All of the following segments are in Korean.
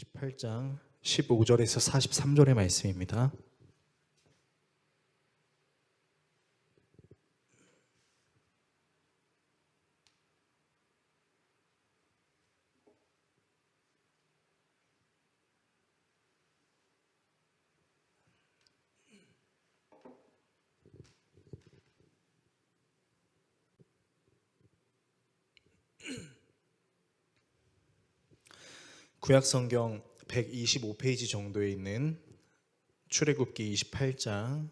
28장 15절에서 43절의 말씀입니다. 구약성경 125페이지 정도에 있는 출애굽기 28장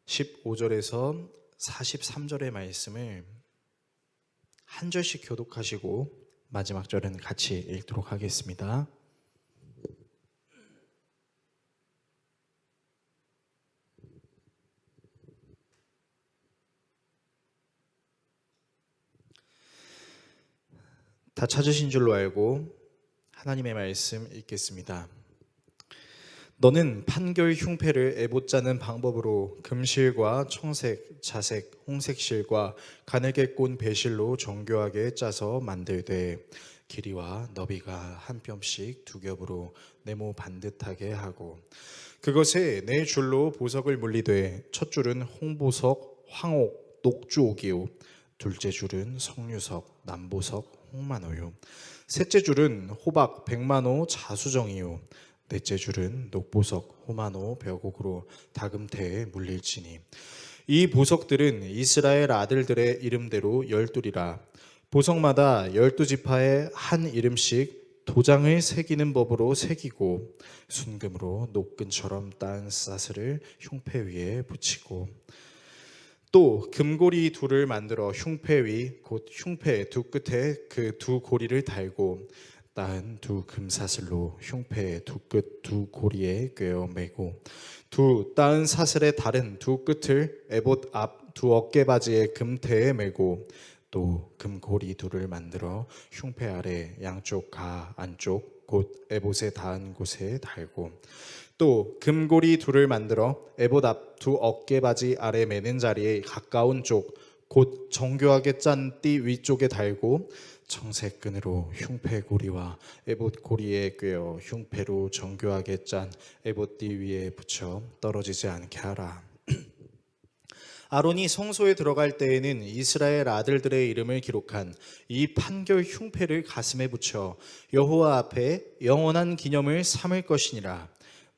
15절에서 43절의 말씀을 한 절씩 교독하시고 마지막 절은 같이 읽도록 하겠습니다. 다 찾으신 줄로 알고 하나님의 말씀 읽겠습니다. 너는 판결 흉패를 에봇 짜는 방법으로 금실과 청색, 자색, 홍색실과 가늘게 꼰 배실로 정교하게 짜서 만들되 길이와 너비가 한 뼘씩 두 겹으로 네모 반듯하게 하고 그것에 네 줄로 보석을 물리되 첫 줄은 홍보석, 황옥, 녹주옥이요 둘째 줄은 석류석, 남보석, 홍만호요 셋째 줄은 호박, 백만호, 자수정이요 넷째 줄은 녹보석, 호만호, 벽옥으로 다금태에 물릴지니 이 보석들은 이스라엘 아들들의 이름대로 12이라 보석마다 12지파에 한 이름씩 도장을 새기는 법으로 새기고 순금으로 녹근처럼 딴 사슬을 흉패 위에 붙이고 또 금고리 둘을 만들어 흉패 위 곧 흉패 두 끝에 그 두 고리를 달고 따은 두 금사슬로 흉패의 두 끝 두 고리에 꿰어 매고 두 따은 사슬의 다른 두 끝을 에봇 앞 두 어깨바지의 금태에 매고 또 금고리 둘을 만들어 흉패 아래 양쪽 가 안쪽 곧 에봇에 닿은 곳에 달고 또 금고리 둘을 만들어 에봇 앞 두 어깨바지 아래 매는 자리에 가까운 쪽 곧 정교하게 짠 띠 위쪽에 달고 청색 끈으로 흉패 고리와 에봇 고리에 꿰어 흉패로 정교하게 짠 에봇 띠 위에 붙여 떨어지지 않게 하라. 아론이 성소에 들어갈 때에는 이스라엘 아들들의 이름을 기록한 이 판결 흉패를 가슴에 붙여 여호와 앞에 영원한 기념을 삼을 것이니라.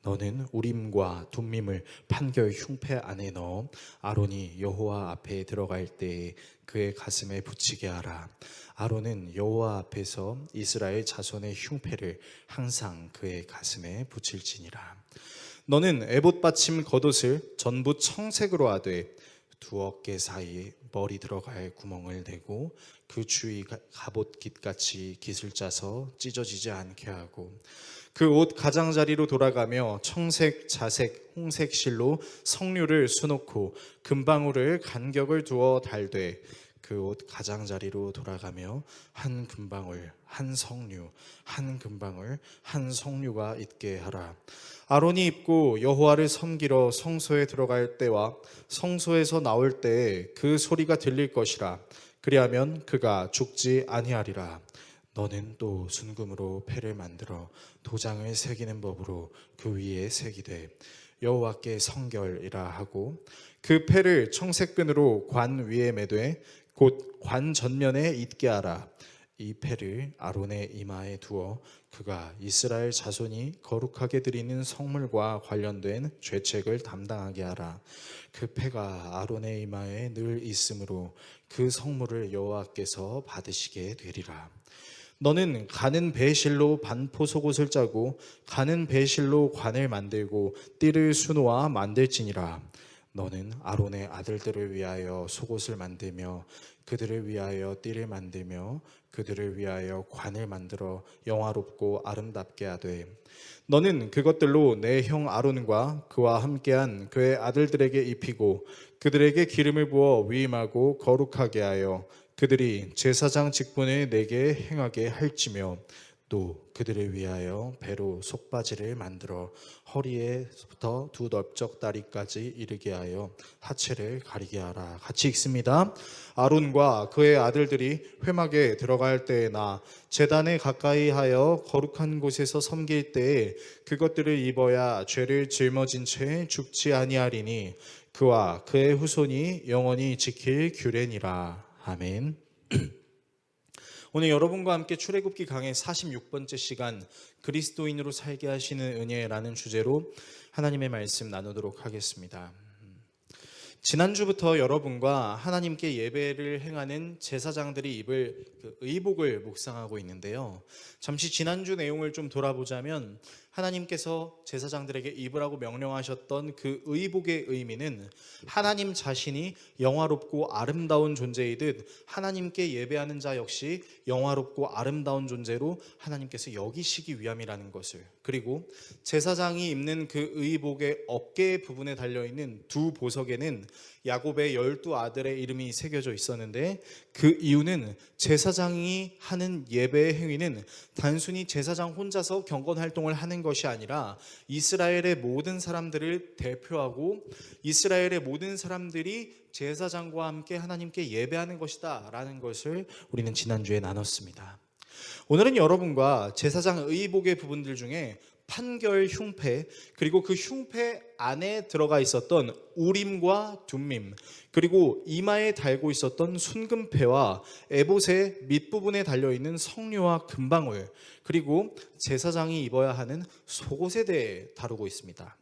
너는 우림과 둠밈을 판결 흉패 안에 넣어 아론이 여호와 앞에 들어갈 때에 그의 가슴에 붙이게 하라. 아론은 여호와 앞에서 이스라엘 자손의 흉패를 항상 그의 가슴에 붙일지니라. 너는 에봇 받침 겉옷을 전부 청색으로 하되 두 어깨 사이에 머리 들어갈 구멍을 내고 그 주위 갑옷 깃같이 깃을 짜서 찢어지지 않게 하고 그 옷 가장자리로 돌아가며 청색, 자색, 홍색 실로 석류를 수놓고 금방울을 간격을 두어 달되 그 옷 가장자리로 돌아가며 한 금방울, 한 석류, 한 금방울, 한 석류가 있게 하라. 아론이 입고 여호와를 섬기러 성소에 들어갈 때와 성소에서 나올 때에 그 소리가 들릴 것이라. 그리하면 그가 죽지 아니하리라. 너는 또 순금으로 패를 만들어 도장을 새기는 법으로 그 위에 새기되 여호와께 성결이라 하고 그 패를 청색끈으로 관 위에 매되 곧 관 전면에 있게 하라. 이 패를 아론의 이마에 두어 그가 이스라엘 자손이 거룩하게 드리는 성물과 관련된 죄책을 담당하게 하라. 그 패가 아론의 이마에 늘 있으므로 그 성물을 여호와께서 받으시게 되리라. 너는 가는 배실로 반포 속옷을 짜고 가는 배실로 관을 만들고 띠를 수놓아 만들지니라. 너는 아론의 아들들을 위하여 속옷을 만들며 그들을 위하여 띠를 만들며 그들을 위하여 관을 만들어 영화롭고 아름답게 하되 너는 그것들로 내 형 아론과 그와 함께한 그의 아들들에게 입히고 그들에게 기름을 부어 위임하고 거룩하게 하여 그들이 제사장 직분을 내게 행하게 할지며 또 그들을 위하여 배로 속바지를 만들어 허리에부터 두 넓적다리까지 이르게 하여 하체를 가리게 하라. 같이 읽습니다. 아론과 그의 아들들이 회막에 들어갈 때나 제단에 가까이 하여 거룩한 곳에서 섬길 때에 그것들을 입어야 죄를 짊어진 채 죽지 아니하리니 그와 그의 후손이 영원히 지킬 규례니라. 아멘. 오늘 여러분과 함께 출애굽기 강의 46번째 시간 그리스도인으로 살게 하시는 은혜라는 주제로 하나님의 말씀 나누도록 하겠습니다. 지난주부터 여러분과 하나님께 예배를 행하는 제사장들이 입을 의복을 묵상하고 있는데요. 잠시 지난주 내용을 좀 돌아보자면 하나님께서 제사장들에게 입으라고 명령하셨던 그 의복의 의미는 하나님 자신이 영화롭고 아름다운 존재이듯 하나님께 예배하는 자 역시 영화롭고 아름다운 존재로 하나님께서 여기시기 위함이라는 것을, 그리고 제사장이 입는 그 의복의 어깨 부분에 달려있는 두 보석에는 야곱의 12 아들의 이름이 새겨져 있었는데 그 이유는 제사장이 하는 예배의 행위는 단순히 제사장 혼자서 경건 활동을 하는 것이 아니라 이스라엘의 모든 사람들을 대표하고 이스라엘의 모든 사람들이 제사장과 함께 하나님께 예배하는 것이다 라는 것을 우리는 지난주에 나눴습니다. 오늘은 여러분과 제사장 의복의 부분들 중에 판결 흉패, 그리고 그 흉패 안에 들어가 있었던 우림과 둠밈, 그리고 이마에 달고 있었던 순금패와 에봇의 밑부분에 달려있는 성류와 금방울, 그리고 제사장이 입어야 하는 속옷에 대해 다루고 있습니다.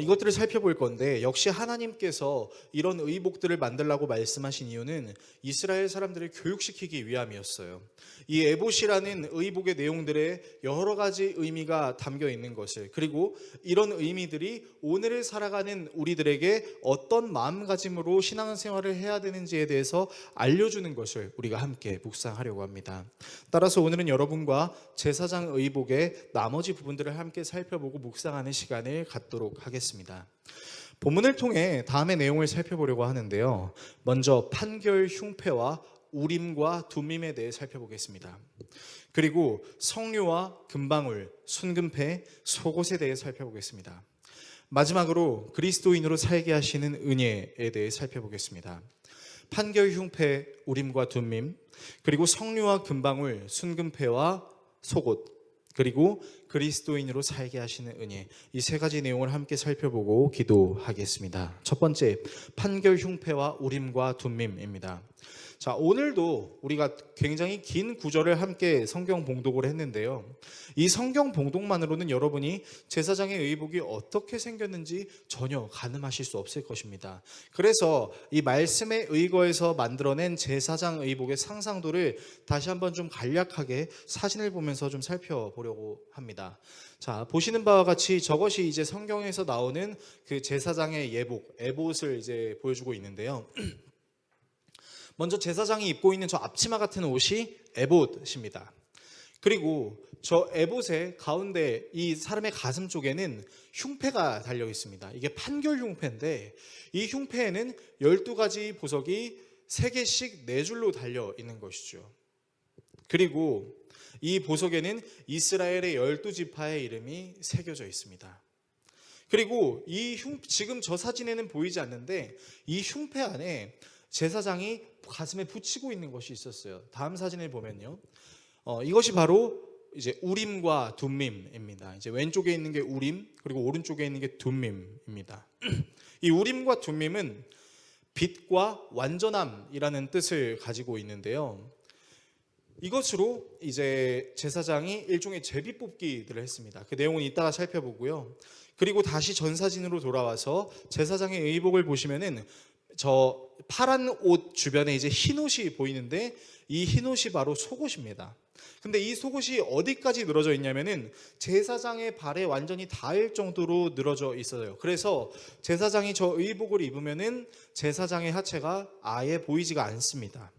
이것들을 살펴볼 건데, 역시 하나님께서 이런 의복들을 만들라고 말씀하신 이유는 이스라엘 사람들을 교육시키기 위함이었어요. 이 에봇이라는 의복의 내용들에 여러 가지 의미가 담겨 있는 것을, 그리고 이런 의미들이 오늘을 살아가는 우리들에게 어떤 마음가짐으로 신앙생활을 해야 되는지에 대해서 알려주는 것을 우리가 함께 묵상하려고 합니다. 따라서 오늘은 여러분과 제사장 의복의 나머지 부분들을 함께 살펴보고 묵상하는 시간을 갖도록 하겠습니다. 본문을 통해 다음의 내용을 살펴보려고 하는데요. 먼저 판결 흉패와 우림과 둠밈에 대해 살펴보겠습니다. 그리고 성류와 금방울, 순금패, 속옷에 대해 살펴보겠습니다. 마지막으로 그리스도인으로 살게 하시는 은혜에 대해 살펴보겠습니다. 판결 흉패, 우림과 둠밈, 그리고 성류와 금방울, 순금패와 속옷, 그리고 그리스도인으로 살게 하시는 은혜, 이 세 가지 내용을 함께 살펴보고 기도하겠습니다. 첫 번째, 판결 흉패와 우림과 둠밈입니다. 자, 오늘도 우리가 굉장히 긴 구절을 함께 성경 봉독을 했는데요. 이 성경 봉독만으로는 여러분이 제사장의 의복이 어떻게 생겼는지 전혀 가늠하실 수 없을 것입니다. 그래서 이 말씀에 의거해서 만들어낸 제사장 의복의 상상도를 다시 한번 좀 간략하게 사진을 보면서 좀 살펴보려고 합니다. 자, 보시는 바와 같이 저것이 이제 성경에서 나오는 그 제사장의 예복, 에봇을 이제 보여주고 있는데요. 먼저 제사장이 입고 있는 저 앞치마 같은 옷이 에봇입니다. 그리고 저 에봇의 가운데 이 사람의 가슴 쪽에는 흉패가 달려 있습니다. 이게 판결 흉패인데 이 흉패에는 12가지 보석이 3개씩 4줄로 달려 있는 것이죠. 그리고 이 보석에는 이스라엘의 12지파의 이름이 새겨져 있습니다. 그리고 지금 저 사진에는 보이지 않는데 이 흉패 안에 제사장이 가슴에 붙이고 있는 것이 있었어요. 다음 사진을 보면요. 이것이 바로 이제 우림과 둠밈입니다. 이제 왼쪽에 있는 게 우림, 그리고 오른쪽에 있는 게 둠밈입니다. 이 우림과 둠밈은 빛과 완전함이라는 뜻을 가지고 있는데요. 이것으로 이제 제사장이 일종의 제비 뽑기들을 했습니다. 그 내용은 이따가 살펴보고요. 그리고 다시 전 사진으로 돌아와서 제사장의 의복을 보시면은 저 파란 옷 주변에 이제 흰 옷이 보이는데 이 흰 옷이 바로 속옷입니다. 근데 이 속옷이 어디까지 늘어져 있냐면은 제사장의 발에 완전히 닿을 정도로 늘어져 있어요. 그래서 제사장이 저 의복을 입으면은 제사장의 하체가 아예 보이지가 않습니다.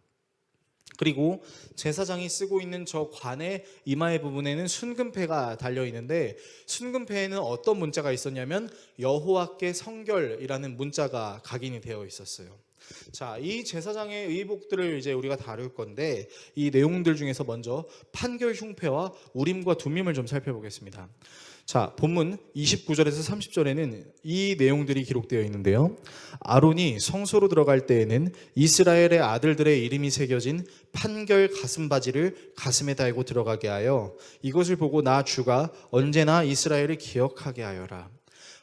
그리고 제사장이 쓰고 있는 저 관의 이마의 부분에는 순금패가 달려 있는데 순금패에는 어떤 문자가 있었냐면 여호와께 성결이라는 문자가 각인이 되어 있었어요. 자, 이 제사장의 의복들을 이제 우리가 다룰 건데 이 내용들 중에서 먼저 판결 흉패와 우림과 둠밈을 좀 살펴보겠습니다. 자, 본문 29절에서 30절에는 이 내용들이 기록되어 있는데요. 아론이 성소로 들어갈 때에는 이스라엘의 아들들의 이름이 새겨진 판결 가슴바지를 가슴에 달고 들어가게 하여 이것을 보고 나 주가 언제나 이스라엘을 기억하게 하여라.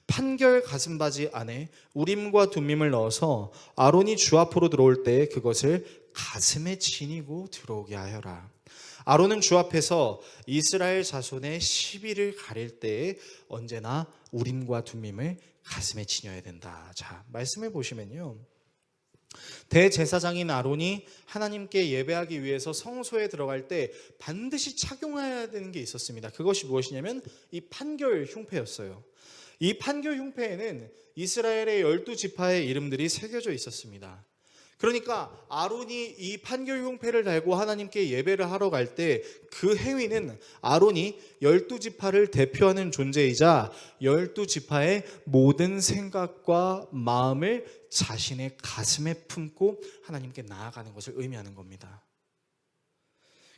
판결 가슴바지 안에 우림과 둠밈을 넣어서 아론이 주 앞으로 들어올 때 그것을 가슴에 지니고 들어오게 하여라. 아론은 주 앞에서 이스라엘 자손의 시비를 가릴 때에 언제나 우림과 둠밈을 가슴에 지녀야 된다. 자, 말씀을 보시면요. 대제사장인 아론이 하나님께 예배하기 위해서 성소에 들어갈 때 반드시 착용해야 되는 게 있었습니다. 그것이 무엇이냐면 이 판결 흉패였어요. 이 판결 흉패에는 이스라엘의 12지파의 이름들이 새겨져 있었습니다. 그러니까 아론이 이 판결 흉패를 달고 하나님께 예배를 하러 갈 때 그 행위는 아론이 12지파를 대표하는 존재이자 12지파의 모든 생각과 마음을 자신의 가슴에 품고 하나님께 나아가는 것을 의미하는 겁니다.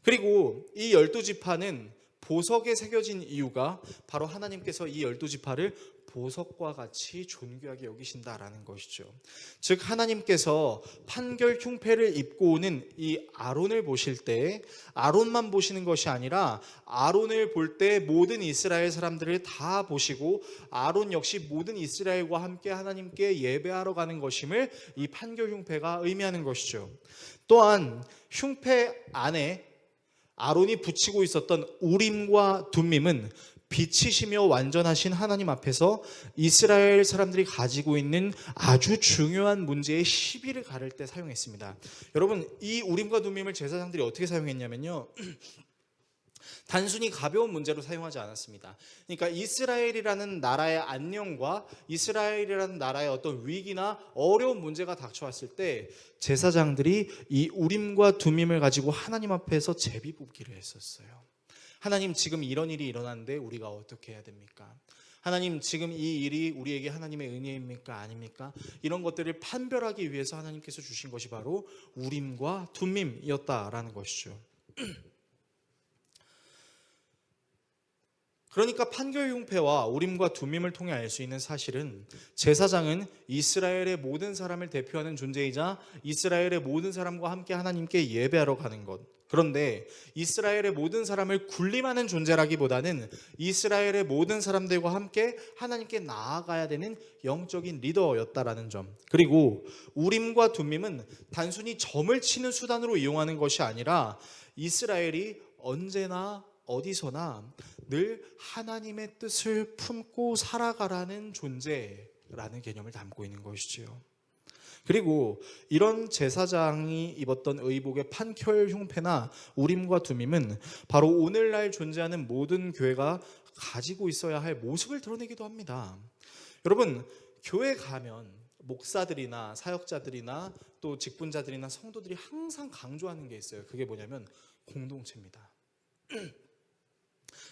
그리고 이 12지파는 보석에 새겨진 이유가 바로 하나님께서 이 12지파를 보석과 같이 존귀하게 여기신다라는 것이죠. 즉 하나님께서 판결 흉패를 입고 오는 이 아론을 보실 때 아론만 보시는 것이 아니라 아론을 볼 때 모든 이스라엘 사람들을 다 보시고 아론 역시 모든 이스라엘과 함께 하나님께 예배하러 가는 것임을 이 판결 흉패가 의미하는 것이죠. 또한 흉패 안에 아론이 붙이고 있었던 우림과 둠밈은 빛이시며 완전하신 하나님 앞에서 이스라엘 사람들이 가지고 있는 아주 중요한 문제의 시비를 가를 때 사용했습니다. 여러분, 이 우림과 둠밈을 제사장들이 어떻게 사용했냐면요. 단순히 가벼운 문제로 사용하지 않았습니다. 그러니까 이스라엘이라는 나라의 안녕과 이스라엘이라는 나라의 어떤 위기나 어려운 문제가 닥쳐왔을 때 제사장들이 이 우림과 둠밈을 가지고 하나님 앞에서 제비 뽑기를 했었어요. 하나님, 지금 이런 일이 일어났는데 우리가 어떻게 해야 됩니까? 하나님, 지금 이 일이 우리에게 하나님의 은혜입니까? 아닙니까? 이런 것들을 판별하기 위해서 하나님께서 주신 것이 바로 우림과 둠밈이었다라는 것이죠. 그러니까 판결 흉패와 우림과 둠밈을 통해 알 수 있는 사실은 제사장은 이스라엘의 모든 사람을 대표하는 존재이자 이스라엘의 모든 사람과 함께 하나님께 예배하러 가는 것. 그런데 이스라엘의 모든 사람을 군림하는 존재라기보다는 이스라엘의 모든 사람들과 함께 하나님께 나아가야 되는 영적인 리더였다라는 점. 그리고 우림과 둠밈은 단순히 점을 치는 수단으로 이용하는 것이 아니라 이스라엘이 언제나 어디서나 늘 하나님의 뜻을 품고 살아가라는 존재라는 개념을 담고 있는 것이지요. 그리고 이런 제사장이 입었던 의복의 판결 흉패나 우림과 둠밈은 바로 오늘날 존재하는 모든 교회가 가지고 있어야 할 모습을 드러내기도 합니다. 여러분, 교회 가면 목사들이나 사역자들이나 또 직분자들이나 성도들이 항상 강조하는 게 있어요. 그게 뭐냐면 공동체입니다.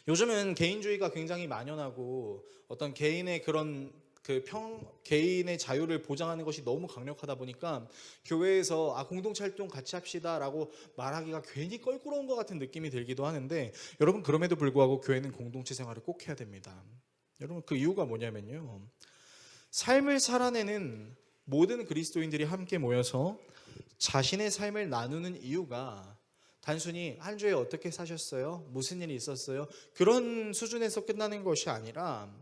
요즘은 개인주의가 굉장히 만연하고 어떤 개인의 그런 개인의 자유를 보장하는 것이 너무 강력하다 보니까 교회에서 공동체 활동 같이 합시다라고 말하기가 괜히 껄끄러운 것 같은 느낌이 들기도 하는데, 여러분, 그럼에도 불구하고 교회는 공동체 생활을 꼭 해야 됩니다. 여러분, 그 이유가 뭐냐면요, 삶을 살아내는 모든 그리스도인들이 함께 모여서 자신의 삶을 나누는 이유가 단순히 한 주에 어떻게 사셨어요? 무슨 일이 있었어요? 그런 수준에서 끝나는 것이 아니라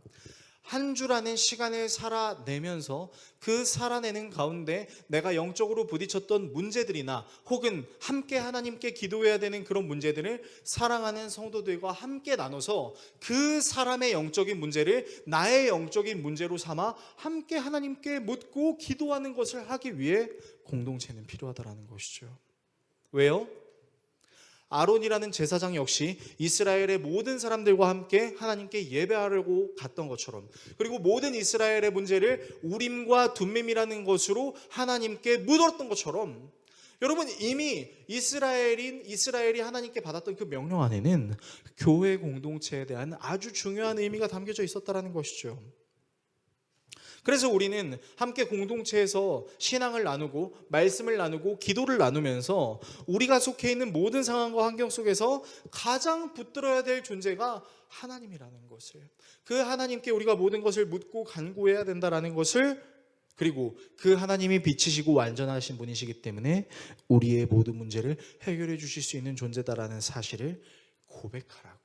한 주라는 시간을 살아내면서 그 살아내는 가운데 내가 영적으로 부딪혔던 문제들이나 혹은 함께 하나님께 기도해야 되는 그런 문제들을 사랑하는 성도들과 함께 나눠서 그 사람의 영적인 문제를 나의 영적인 문제로 삼아 함께 하나님께 묻고 기도하는 것을 하기 위해 공동체는 필요하다는 것이죠. 왜요? 아론이라는 제사장 역시 이스라엘의 모든 사람들과 함께 하나님께 예배하려고 갔던 것처럼, 그리고 모든 이스라엘의 문제를 우림과 둠밈이라는 것으로 하나님께 묻었던 것처럼, 여러분, 이미 이스라엘이 하나님께 받았던 그 명령 안에는 교회 공동체에 대한 아주 중요한 의미가 담겨져 있었다는 것이죠. 그래서 우리는 함께 공동체에서 신앙을 나누고 말씀을 나누고 기도를 나누면서 우리가 속해 있는 모든 상황과 환경 속에서 가장 붙들어야 될 존재가 하나님이라는 것을, 그 하나님께 우리가 모든 것을 묻고 간구해야 된다라는 것을, 그리고 그 하나님이 빛이시고 완전하신 분이시기 때문에 우리의 모든 문제를 해결해 주실 수 있는 존재다라는 사실을 고백하라고,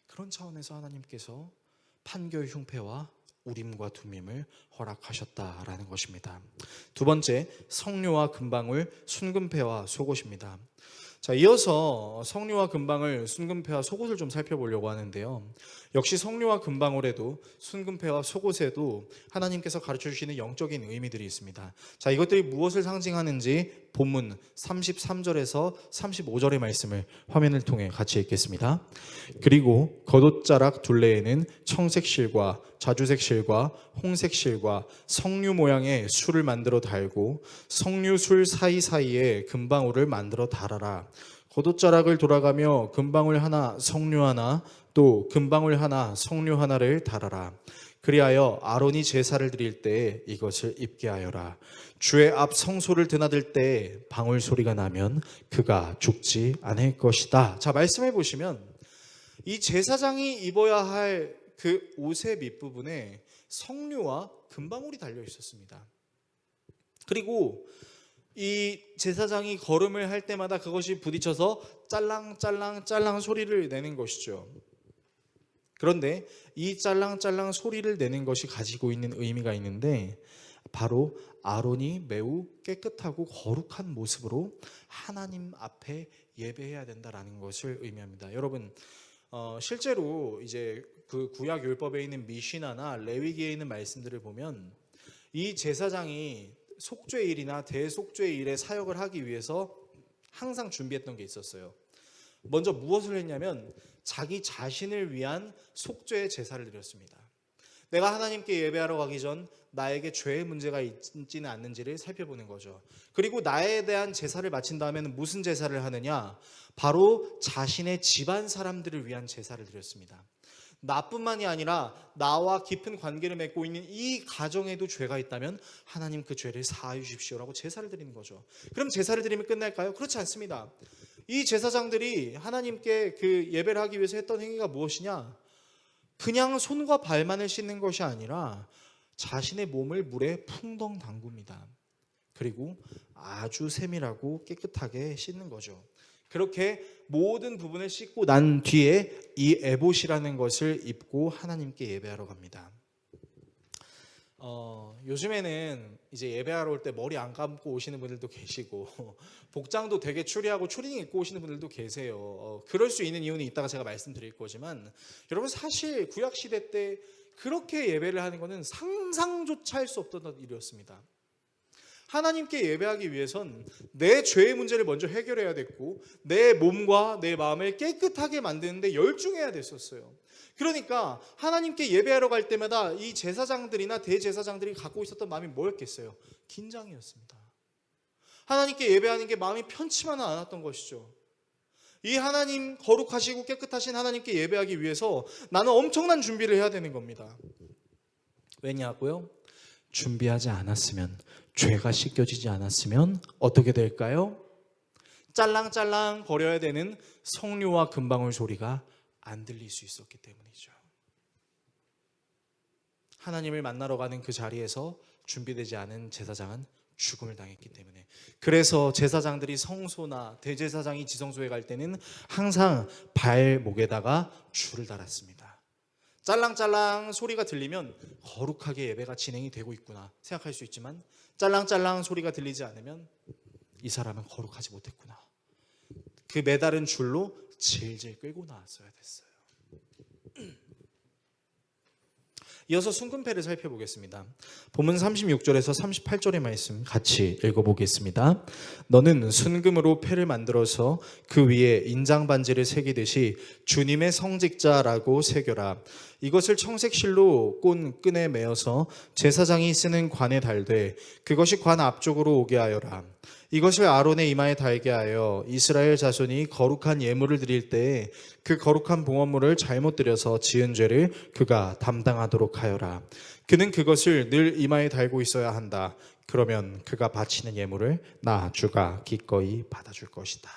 그런 차원에서 하나님께서 판결 흉패와 우림과 둠밈을 허락하셨다라는 것입니다. 두 번째, 석류와 금방울, 순금패와 속옷입니다. 자, 이어서 석류와 금방울, 순금패와 속옷을 좀 살펴보려고 하는데요. 역시 석류와 금방울에도 순금패와 속옷에도 하나님께서 가르쳐 주시는 영적인 의미들이 있습니다. 자, 이것들이 무엇을 상징하는지 본문 33절에서 35절의 말씀을 화면을 통해 같이 읽겠습니다. 그리고 겉옷자락 둘레에는 청색 실과 자주색 실과 홍색 실과 석류 모양의 술을 만들어 달고 석류술 사이사이에 금방울을 만들어 달아라. 겉옷자락을 돌아가며 금방울 하나 석류 하나 또 금방울 하나 석류 하나를 달아라. 그리하여 아론이 제사를 드릴 때 이것을 입게 하여라. 주의 앞 성소를 드나들 때 방울 소리가 나면 그가 죽지 않을 것이다. 자, 말씀해 보시면 이 제사장이 입어야 할 그 옷의 밑부분에 석류와 금방울이 달려 있었습니다. 그리고 이 제사장이 걸음을 할 때마다 그것이 부딪혀서 짤랑짤랑 소리를 내는 것이죠. 그런데 이 짤랑짤랑 소리를 내는 것이 가지고 있는 의미가 있는데, 바로 아론이 매우 깨끗하고 거룩한 모습으로 하나님 앞에 예배해야 된다라는 것을 의미합니다. 여러분, 실제로 이제 그 구약 율법에 있는 미시나나 레위기에 있는 말씀들을 보면 이 제사장이 속죄일이나 대속죄일에 사역을 하기 위해서 항상 준비했던 게 있었어요. 먼저 무엇을 했냐면 자기 자신을 위한 속죄의 제사를 드렸습니다. 내가 하나님께 예배하러 가기 전 나에게 죄의 문제가 있지는 않는지를 살펴보는 거죠. 그리고 나에 대한 제사를 마친 다음에는 무슨 제사를 하느냐? 바로 자신의 집안 사람들을 위한 제사를 드렸습니다. 나뿐만이 아니라 나와 깊은 관계를 맺고 있는 이 가정에도 죄가 있다면 하나님 그 죄를 사하여 주십시오라고 제사를 드리는 거죠. 그럼 제사를 드리면 끝날까요? 그렇지 않습니다. 이 제사장들이 하나님께 그 예배를 하기 위해서 했던 행위가 무엇이냐? 그냥 손과 발만을 씻는 것이 아니라 자신의 몸을 물에 풍덩 담굽니다. 그리고 아주 세밀하고 깨끗하게 씻는 거죠. 그렇게 모든 부분을 씻고 난 뒤에 이 에봇이라는 것을 입고 하나님께 예배하러 갑니다. 요즘에는 이제 예배하러 올 때 머리 안 감고 오시는 분들도 계시고 복장도 되게 추리하고 추리닝 입고 오시는 분들도 계세요. 그럴 수 있는 이유는 이따가 제가 말씀드릴 거지만, 여러분 사실 구약 시대 때 그렇게 예배를 하는 것은 상상조차 할 수 없던 일이었습니다. 하나님께 예배하기 위해선 내 죄의 문제를 먼저 해결해야 됐고 내 몸과 내 마음을 깨끗하게 만드는데 열중해야 됐었어요. 그러니까 하나님께 예배하러 갈 때마다 이 제사장들이나 대제사장들이 갖고 있었던 마음이 뭐였겠어요? 긴장이었습니다. 하나님께 예배하는 게 마음이 편치만은 않았던 것이죠. 이 하나님, 거룩하시고 깨끗하신 하나님께 예배하기 위해서 나는 엄청난 준비를 해야 되는 겁니다. 왜냐고요? 준비하지 않았으면, 죄가 씻겨지지 않았으면 어떻게 될까요? 짤랑짤랑 거려야 되는 석류와 금방울 소리가 안 들릴 수 있었기 때문이죠. 하나님을 만나러 가는 그 자리에서 준비되지 않은 제사장은 죽음을 당했기 때문에, 그래서 제사장들이 성소나 대제사장이 지성소에 갈 때는 항상 발목에다가 줄을 달았습니다. 짤랑짤랑 소리가 들리면 거룩하게 예배가 진행이 되고 있구나 생각할 수 있지만, 짤랑짤랑 소리가 들리지 않으면 이 사람은 거룩하지 못했구나, 그 매달은 줄로 질질 끌고 나왔어야 됐어요. 이어서 순금패를 살펴보겠습니다. 본문 36절에서 38절의 말씀 같이 읽어보겠습니다. 너는 순금으로 패를 만들어서 그 위에 인장반지를 새기듯이 주님의 성직자라고 새겨라. 이것을 청색실로 꼰 끈에 매어서 제사장이 쓰는 관에 달되 그것이 관 앞쪽으로 오게 하여라. 이것을 아론의 이마에 달게 하여 이스라엘 자손이 거룩한 예물을 드릴 때에 그 거룩한 봉헌물을 잘못 드려서 지은 죄를 그가 담당하도록 하여라. 그는 그것을 늘 이마에 달고 있어야 한다. 그러면 그가 바치는 예물을 나 주가 기꺼이 받아줄 것이다.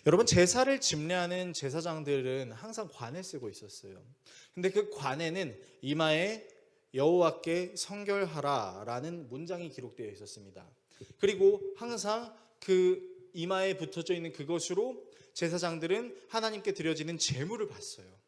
여러분, 제사를 집례하는 제사장들은 항상 관을 쓰고 있었어요. 근데 그 관에는 이마에 여호와께 성결하라라는 문장이 기록되어 있었습니다. 그리고 항상 그 이마에 붙어져 있는 그것으로 제사장들은 하나님께 드려지는 제물을 받았어요.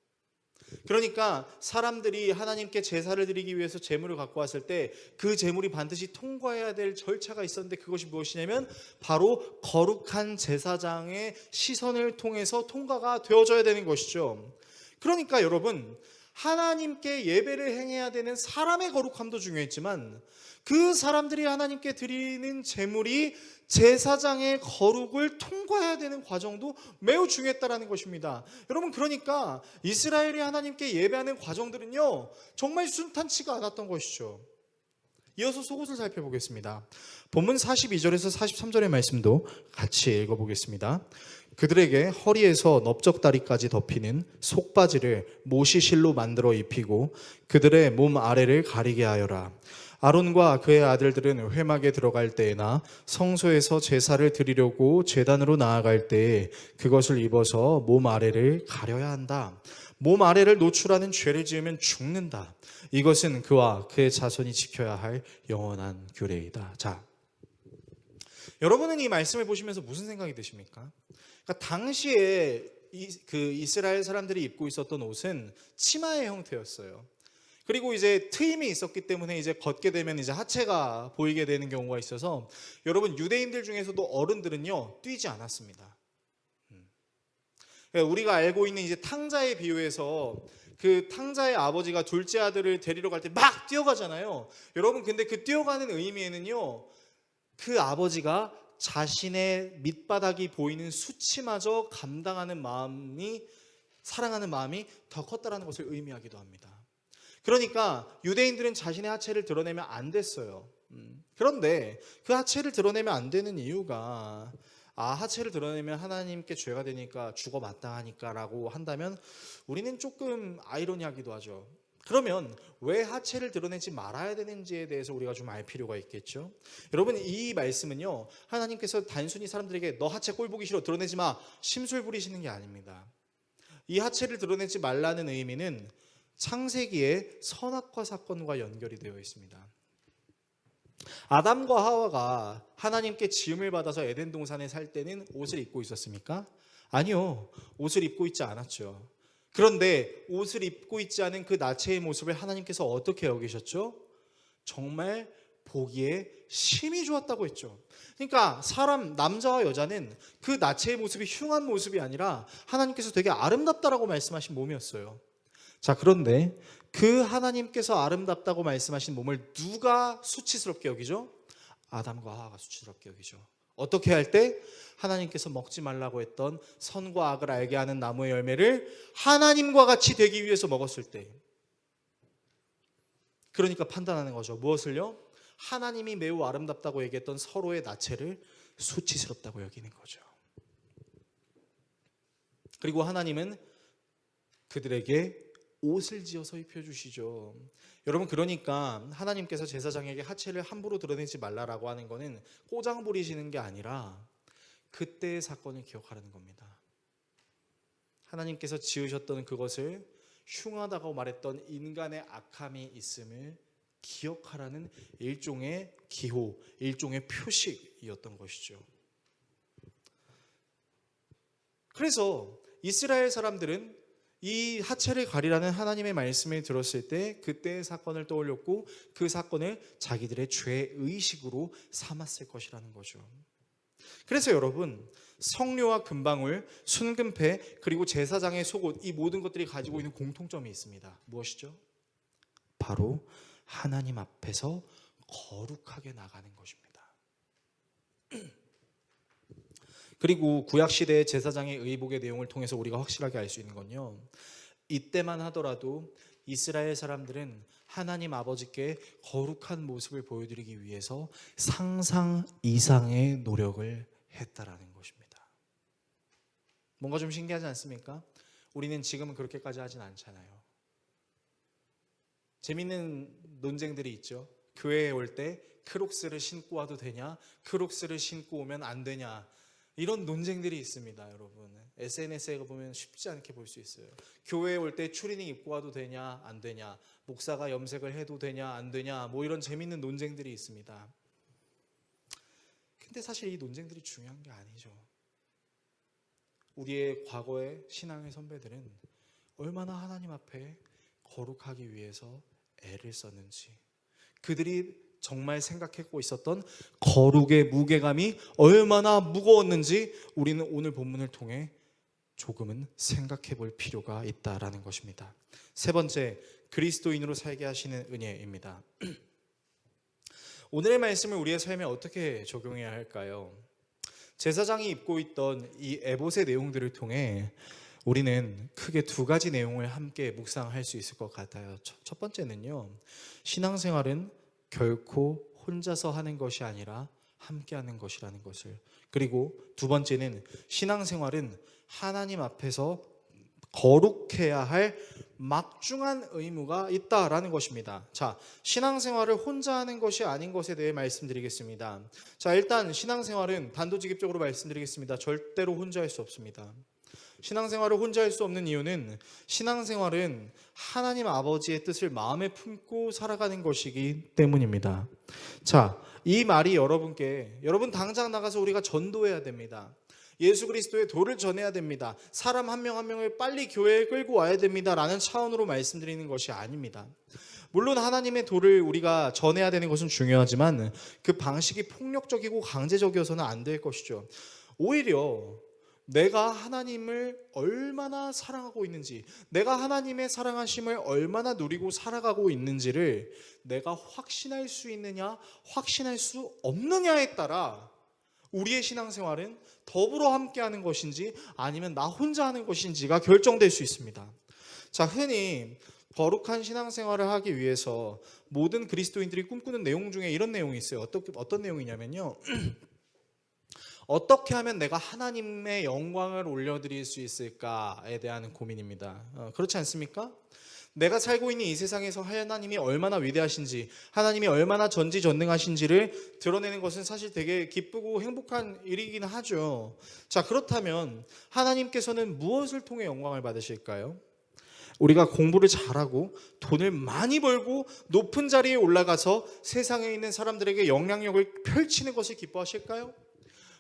그러니까 사람들이 하나님께 제사를 드리기 위해서 제물을 갖고 왔을 때 그 제물이 반드시 통과해야 될 절차가 있었는데, 그것이 무엇이냐면 바로 거룩한 제사장의 시선을 통해서 통과가 되어져야 되는 것이죠. 그러니까 여러분, 하나님께 예배를 행해야 되는 사람의 거룩함도 중요했지만 그 사람들이 하나님께 드리는 제물이 제사장의 거룩을 통과해야 되는 과정도 매우 중요했다라는 것입니다. 여러분, 그러니까 이스라엘이 하나님께 예배하는 과정들은요 정말 순탄치가 않았던 것이죠. 이어서 속옷을 살펴보겠습니다. 본문 42절에서 43절의 말씀도 같이 읽어보겠습니다. 그들에게 허리에서 넓적다리까지 덮이는 속바지를 모시실로 만들어 입히고 그들의 몸 아래를 가리게 하여라. 아론과 그의 아들들은 회막에 들어갈 때에나 성소에서 제사를 드리려고 제단으로 나아갈 때에 그것을 입어서 몸 아래를 가려야 한다. 몸 아래를 노출하는 죄를 지으면 죽는다. 이것은 그와 그의 자손이 지켜야 할 영원한 규례이다. 자, 여러분은 이 말씀을 보시면서 무슨 생각이 드십니까? 그러니까 당시에 이스라엘 사람들이 입고 있었던 옷은 치마의 형태였어요. 그리고 이제 트임이 있었기 때문에 이제 걷게 되면 이제 하체가 보이게 되는 경우가 있어서, 여러분, 유대인들 중에서도 어른들은요 뛰지 않았습니다. 우리가 알고 있는 이제 탕자의 비유에서 그 탕자의 아버지가 둘째 아들을 데리러 갈 때 막 뛰어가잖아요. 여러분, 근데 그 뛰어가는 의미에는요 그 아버지가 자신의 밑바닥이 보이는 수치마저 감당하는 마음이, 사랑하는 마음이 더 컸다라는 것을 의미하기도 합니다. 그러니까 유대인들은 자신의 하체를 드러내면 안 됐어요. 그런데 그 하체를 드러내면 안 되는 이유가, 하체를 드러내면 하나님께 죄가 되니까 죽어 마땅하니까 라고 한다면 우리는 조금 아이러니하기도 하죠. 그러면 왜 하체를 드러내지 말아야 되는지에 대해서 우리가 좀 알 필요가 있겠죠. 여러분, 이 말씀은요 하나님께서 단순히 사람들에게 너 하체 꼴 보기 싫어 드러내지 마 심술 부리시는 게 아닙니다. 이 하체를 드러내지 말라는 의미는 창세기의 선악과 사건과 연결이 되어 있습니다. 아담과 하와가 하나님께 지음을 받아서 에덴 동산에 살 때는 옷을 입고 있었습니까? 아니요, 옷을 입고 있지 않았죠. 그런데 옷을 입고 있지 않은 그 나체의 모습을 하나님께서 어떻게 여기셨죠? 정말 보기에 심히 좋았다고 했죠. 그러니까 사람, 남자와 여자는 그 나체의 모습이 흉한 모습이 아니라 하나님께서 되게 아름답다라고 말씀하신 몸이었어요. 자, 그런데 그 하나님께서 아름답다고 말씀하신 몸을 누가 수치스럽게 여기죠? 아담과 하와가 수치스럽게 여기죠. 어떻게 할 때? 하나님께서 먹지 말라고 했던 선과 악을 알게 하는 나무의 열매를 하나님과 같이 되기 위해서 먹었을 때, 그러니까 판단하는 거죠. 무엇을요? 하나님이 매우 아름답다고 얘기했던 서로의 나체를 수치스럽다고 여기는 거죠. 그리고 하나님은 그들에게 옷을 지어서 입혀주시죠. 여러분, 그러니까 하나님께서 제사장에게 하체를 함부로 드러내지 말라라고 하는 것은 꼬장 부리시는 게 아니라 그때의 사건을 기억하라는 겁니다. 하나님께서 지으셨던 그것을 흉하다고 말했던 인간의 악함이 있음을 기억하라는 일종의 기호, 일종의 표식이었던 것이죠. 그래서 이스라엘 사람들은 이 하체를 가리라는 하나님의 말씀을 들었을 때 그때의 사건을 떠올렸고 그 사건을 자기들의 죄의식으로 삼았을 것이라는 거죠. 그래서 여러분, 성료와 금방울, 순금패, 그리고 제사장의 속옷, 이 모든 것들이 가지고 있는 공통점이 있습니다. 무엇이죠? 바로 하나님 앞에서 거룩하게 나가는 것입니다. 그리고 구약시대의 제사장의 의복의 내용을 통해서 우리가 확실하게 알 수 있는 건요, 이때만 하더라도 이스라엘 사람들은 하나님 아버지께 거룩한 모습을 보여드리기 위해서 상상 이상의 노력을 했다라는 것입니다. 뭔가 좀 신기하지 않습니까? 우리는 지금은 그렇게까지 하진 않잖아요. 재밌는 논쟁들이 있죠. 교회에 올 때 크록스를 신고 와도 되냐? 크록스를 신고 오면 안 되냐? 이런 논쟁들이 있습니다, 여러분. SNS에 보면 쉽지 않게 볼 수 있어요. 교회에 올 때 추리닝 입고 와도 되냐? 안 되냐? 목사가 염색을 해도 되냐? 안 되냐? 뭐 이런 재밌는 논쟁들이 있습니다. 근데 사실 이 논쟁들이 중요한 게 아니죠. 우리의 과거의 신앙의 선배들은 얼마나 하나님 앞에 거룩하기 위해서 애를 썼는지, 그들이 정말 생각하고 있었던 거룩의 무게감이 얼마나 무거웠는지 우리는 오늘 본문을 통해 조금은 생각해 볼 필요가 있다라는 것입니다. 세 번째, 그리스도인으로 살게 하시는 은혜입니다. 오늘의 말씀을 우리의 삶에 어떻게 적용해야 할까요? 제사장이 입고 있던 이 에봇의 내용들을 통해 우리는 크게 두 가지 내용을 함께 묵상할 수 있을 것 같아요. 첫 번째는요, 신앙생활은 결코 혼자서 하는 것이 아니라 함께 하는 것이라는 것을, 그리고 두 번째는 신앙생활은 하나님 앞에서 거룩해야 할 막중한 의무가 있다라는 것입니다. 자, 신앙생활을 혼자 하는 것이 아닌 것에 대해 말씀드리겠습니다. 자, 일단 신앙생활은 단도직입적으로 말씀드리겠습니다. 절대로 혼자 할 수 없습니다. 신앙생활을 혼자 할 수 없는 이유는 신앙생활은 하나님 아버지의 뜻을 마음에 품고 살아가는 것이기 때문입니다. 자, 이 말이 여러분 당장 나가서 우리가 전도해야 됩니다. 예수 그리스도의 도를 전해야 됩니다. 사람 한 명 한 명을 빨리 교회에 끌고 와야 됩니다 라는 차원으로 말씀드리는 것이 아닙니다. 물론 하나님의 도를 우리가 전해야 되는 것은 중요하지만 그 방식이 폭력적이고 강제적이어서는 안 될 것이죠. 오히려 내가 하나님을 얼마나 사랑하고 있는지, 내가 하나님의 사랑하심을 얼마나 누리고 살아가고 있는지를 내가 확신할 수 있느냐, 확신할 수 없느냐에 따라 우리의 신앙생활은 더불어 함께하는 것인지 아니면 나 혼자 하는 것인지가 결정될 수 있습니다. 자, 흔히 거룩한 신앙생활을 하기 위해서 모든 그리스도인들이 꿈꾸는 내용 중에 이런 내용이 있어요. 어떤 내용이냐면요, 어떻게 하면 내가 하나님의 영광을 올려드릴 수 있을까에 대한 고민입니다. 그렇지 않습니까? 내가 살고 있는 이 세상에서 하나님이 얼마나 위대하신지, 하나님이 얼마나 전지전능하신지를 드러내는 것은 사실 되게 기쁘고 행복한 일이긴 하죠. 자, 그렇다면 하나님께서는 무엇을 통해 영광을 받으실까요? 우리가 공부를 잘하고 돈을 많이 벌고 높은 자리에 올라가서 세상에 있는 사람들에게 영향력을 펼치는 것을 기뻐하실까요?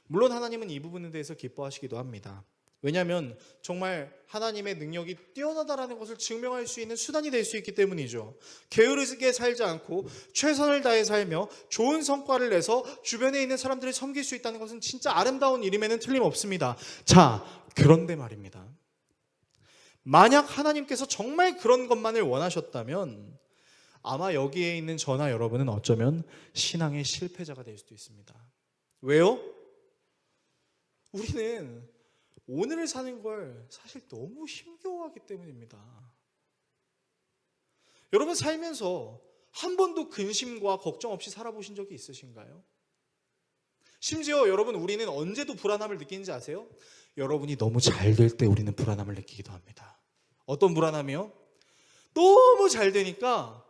물론 하나님은 이 부분에 대해서 기뻐하시기도 합니다. 왜냐하면 정말 하나님의 능력이 뛰어나다라는 것을 증명할 수 있는 수단이 될 수 있기 때문이죠. 게으르게 살지 않고 최선을 다해 살며 좋은 성과를 내서 주변에 있는 사람들을 섬길 수 있다는 것은 진짜 아름다운 일임에는 틀림없습니다. 자, 그런데 말입니다. 만약 하나님께서 정말 그런 것만을 원하셨다면 아마 여기에 있는 저나 여러분은 어쩌면 신앙의 실패자가 될 수도 있습니다. 왜요? 우리는 오늘을 사는 걸 사실 너무 힘겨워하기 때문입니다. 여러분 살면서 한 번도 근심과 걱정 없이 살아보신 적이 있으신가요? 심지어 여러분 우리는 언제도 불안함을 느끼는지 아세요? 여러분이 너무 잘 될 때 우리는 불안함을 느끼기도 합니다. 어떤 불안함이요? 너무 잘 되니까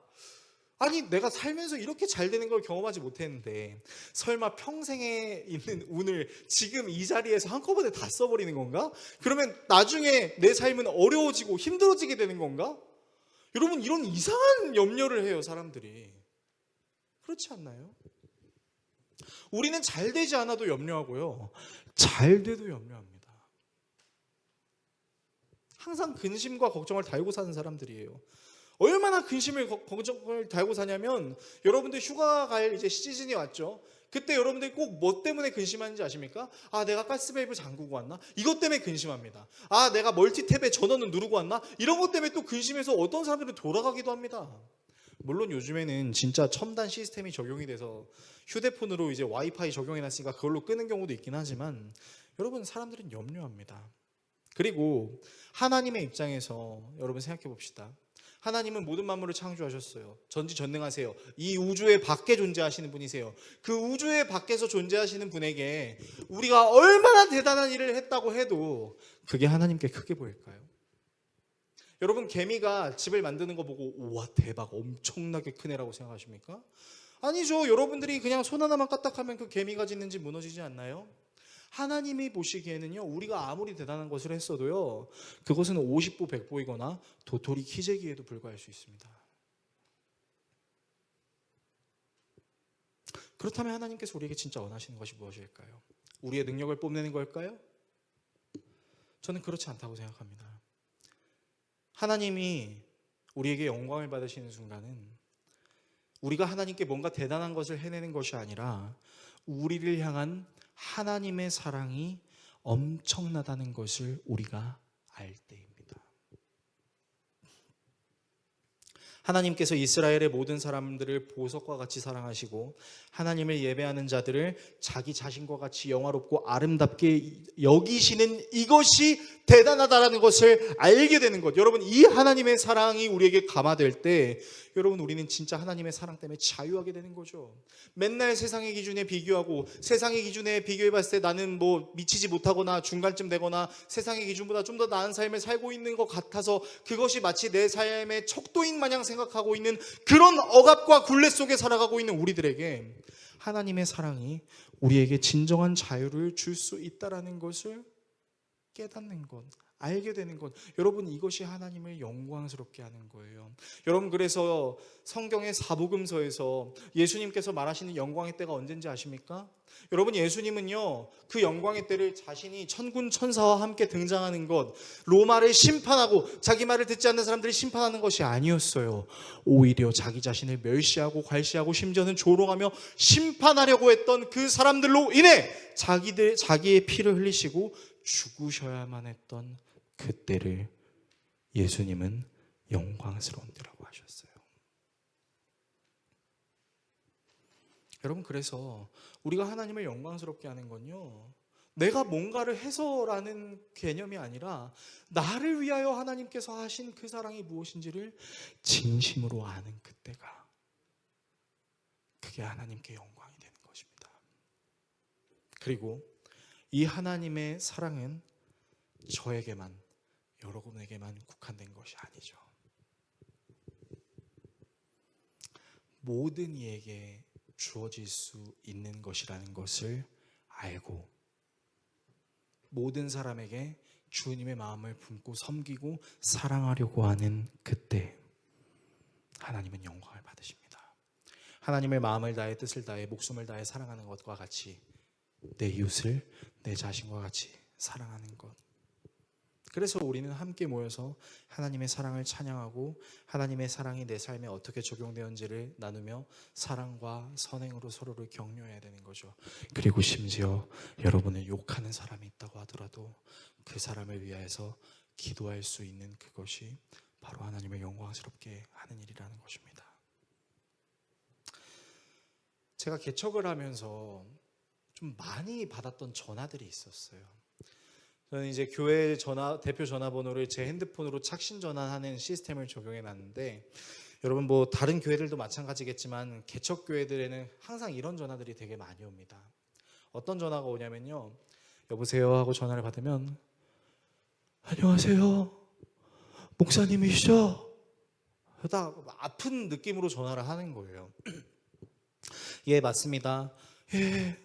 아니 내가 살면서 이렇게 잘 되는 걸 경험하지 못했는데 설마 평생에 있는 운을 지금 이 자리에서 한꺼번에 다 써버리는 건가? 그러면 나중에 내 삶은 어려워지고 힘들어지게 되는 건가? 여러분 이런 이상한 염려를 해요 사람들이. 그렇지 않나요? 우리는 잘 되지 않아도 염려하고요, 잘 돼도 염려합니다. 항상 근심과 걱정을 달고 사는 사람들이에요. 얼마나 근심을 걱정을 달고 사냐면 여러분들 휴가 갈 이제 시즌이 왔죠. 그때 여러분들이 꼭 뭐 때문에 근심하는지 아십니까? 아, 내가 가스밸브 잠그고 왔나? 이것 때문에 근심합니다. 아, 내가 멀티탭에 전원을 누르고 왔나? 이런 것 때문에 또 근심해서 어떤 사람들은 돌아가기도 합니다. 물론 요즘에는 진짜 첨단 시스템이 적용이 돼서 휴대폰으로 이제 와이파이 적용해놨으니까 그걸로 끄는 경우도 있긴 하지만 여러분 사람들은 염려합니다. 그리고 하나님의 입장에서 여러분 생각해 봅시다. 하나님은 모든 만물을 창조하셨어요. 전지전능하세요. 이 우주의 밖에 존재하시는 분이세요. 그 우주의 밖에서 존재하시는 분에게 우리가 얼마나 대단한 일을 했다고 해도 그게 하나님께 크게 보일까요? 여러분, 개미가 집을 만드는 거 보고 우와 대박 엄청나게 크네라고 생각하십니까? 아니죠. 여러분들이 그냥 손 하나만 까딱하면 그 개미가 짓는 집 무너지지 않나요? 하나님이 보시기에는요, 우리가 아무리 대단한 것을 했어도요, 그것은 50보 100보이거나 도토리 키재기에도 불과할 수 있습니다. 그렇다면 하나님께서 우리에게 진짜 원하시는 것이 무엇일까요? 우리의 능력을 뽐내는 걸까요? 저는 그렇지 않다고 생각합니다. 하나님이 우리에게 영광을 받으시는 순간은 우리가 하나님께 뭔가 대단한 것을 해내는 것이 아니라 우리를 향한 하나님의 사랑이 엄청나다는 것을 우리가 알 때입니다. 하나님께서 이스라엘의 모든 사람들을 보석과 같이 사랑하시고 하나님을 예배하는 자들을 자기 자신과 같이 영화롭고 아름답게 여기시는 이것이 대단하다라는 것을 알게 되는 것. 여러분, 이 하나님의 사랑이 우리에게 감화될 때 여러분, 우리는 진짜 하나님의 사랑 때문에 자유하게 되는 거죠. 맨날 세상의 기준에 비교하고 세상의 기준에 비교해 봤을 때 나는 뭐 미치지 못하거나 중간쯤 되거나 세상의 기준보다 좀 더 나은 삶을 살고 있는 것 같아서 그것이 마치 내 삶의 척도인 마냥 생각하고 있는 그런 억압과 굴레 속에 살아가고 있는 우리들에게 하나님의 사랑이 우리에게 진정한 자유를 줄 수 있다라는 것을 깨닫는 것, 알게 되는 것. 여러분, 이것이 하나님을 영광스럽게 하는 거예요. 여러분, 그래서 성경의 사복음서에서 예수님께서 말하시는 영광의 때가 언젠지 아십니까? 여러분, 예수님은요, 그 영광의 때를 자신이 천군 천사와 함께 등장하는 것, 로마를 심판하고 자기 말을 듣지 않는 사람들을 심판하는 것이 아니었어요. 오히려 자기 자신을 멸시하고 괄시하고 심지어는 조롱하며 심판하려고 했던 그 사람들로 인해 자기의 피를 흘리시고 죽으셔야만 했던 그때를 예수님은 영광스러운 때라고 하셨어요. 여러분, 그래서 우리가 하나님을 영광스럽게 하는 건요, 내가 뭔가를 해서라는 개념이 아니라 나를 위하여 하나님께서 하신 그 사랑이 무엇인지를 진심으로 아는 그때가, 그게 하나님께 영광이 되는 것입니다. 그리고 이 하나님의 사랑은 저에게만, 여러분에게만 국한된 것이 아니죠. 모든 이에게 주어질 수 있는 것이라는 것을 알고 모든 사람에게 주님의 마음을 품고 섬기고 사랑하려고 하는 그때 하나님은 영광을 받으십니다. 하나님의 마음을 다해 뜻을 다해 목숨을 다해 사랑하는 것과 같이 내 이웃을 내 자신과 같이 사랑하는 것. 그래서 우리는 함께 모여서 하나님의 사랑을 찬양하고 하나님의 사랑이 내 삶에 어떻게 적용되었는지를 나누며 사랑과 선행으로 서로를 격려해야 되는 거죠. 그리고 심지어 여러분을 욕하는 사람이 있다고 하더라도 그 사람을 위하여서 기도할 수 있는 그것이 바로 하나님을 영광스럽게 하는 일이라는 것입니다. 제가 개척을 하면서 좀 많이 받았던 전화들이 있었어요. 저는 이제 교회 대표 전화번호를 제 핸드폰으로 착신 전환하는 시스템을 적용해 놨는데, 여러분 뭐 다른 교회들도 마찬가지겠지만 개척 교회들에는 항상 이런 전화들이 되게 많이 옵니다. 어떤 전화가 오냐면요, 여보세요 하고 전화를 받으면 안녕하세요 목사님이시죠? 딱 아픈 느낌으로 전화를 하는 거예요. 예, 맞습니다. 예,